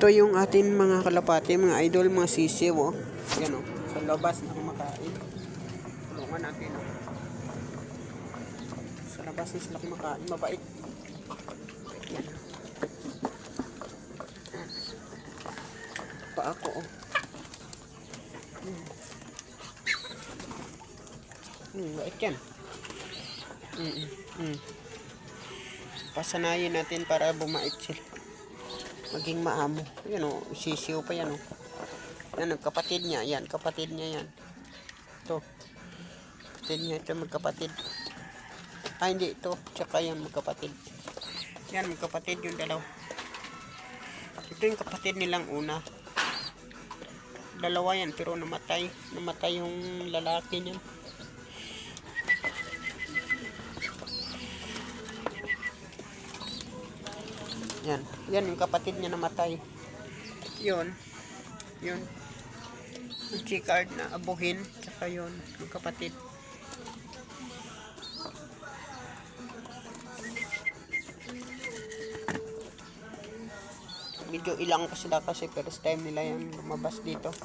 Ito yung atin mga kalapati, mga idol, mga sisiw, oh. Yan, oh. Sa labas na kumakain. Tulungan natin, oh. Sa labas na sila kumakain. Mabait. Yan. Pa ako, oh. Bait yan. Pasanayin natin para bumait sila. Maging maamo. Yan, oh. Sisiw pa yan, oh. Yan, kapatid niya. Yan, kapatid niya yan. Ito. Kapatid niya. Ito, magkapatid. Hindi. Ito. Tsaka yan, magkapatid. Yan, magkapatid yung dalaw. Ito yung kapatid nilang una. Dalawa yan, pero namatay. Namatay yung lalaki niyan. Yan. Yan yung kapatid niya namatay. Yun. Yun. Yung chicard na abuhin. Tsaka yun. Yung kapatid. Medyo ilang pa sila kasi first time nila yung lumabas dito.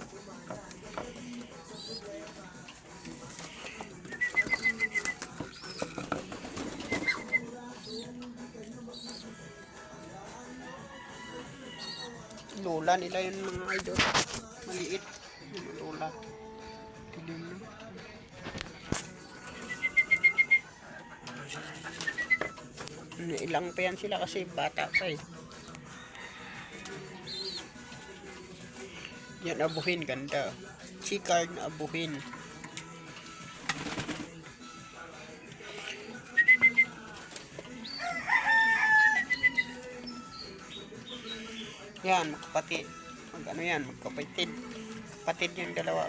Lola nila yun mga idol. Maliit. Yung lola. Tilim na. Ilang pa yan sila kasi bata pa eh. Yan abuhin, ganda. Chicard na abuhin. Yan, magkapatid. Ano yan, magkapatid. Kapatid yung dalawa.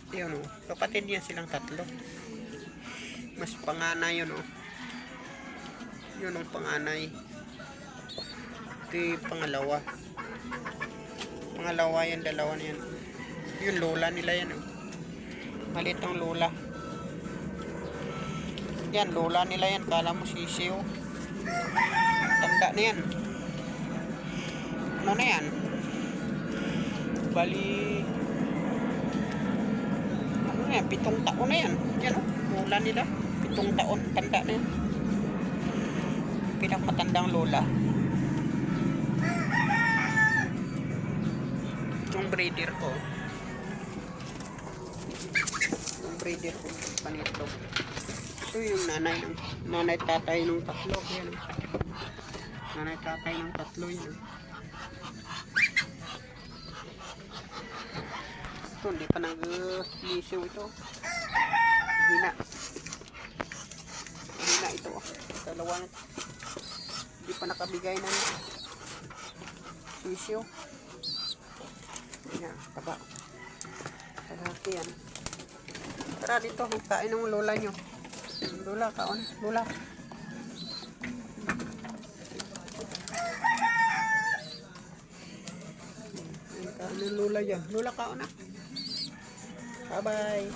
Yun o, kapatid yan silang tatlo. Mas panganay yun o. Yun ang panganay. Ito yung pangalawa. Pangalawa yan, dalawa na yan. Yung lola nila yan o. Malit ang lola. Yan, lola nila yan. Kala mo sisiw. Tanda na yan. Ano na yan? Bali ano na yan? 7 taon na yan. Yan o. Lola nila. 7 taon. Tanda na yan. Pinakamatandang lola. Yung breeder ko. Yung breeder ko. Panito. Ito yung nanay tatay ng tatlo. Yan. Nanay tatay ng tatlo yun. Ito, hindi pa nag-lisiw ito. Hina. Hina ito. Dalawang hindi pa nakabigay ng lisiw. Yan, taba. Lalaki yan. Tara dito, magkain ng lola nyo. Lola, kaon. Lola. Kaon ng lola dyan. Lola, kaon na. Bye-bye.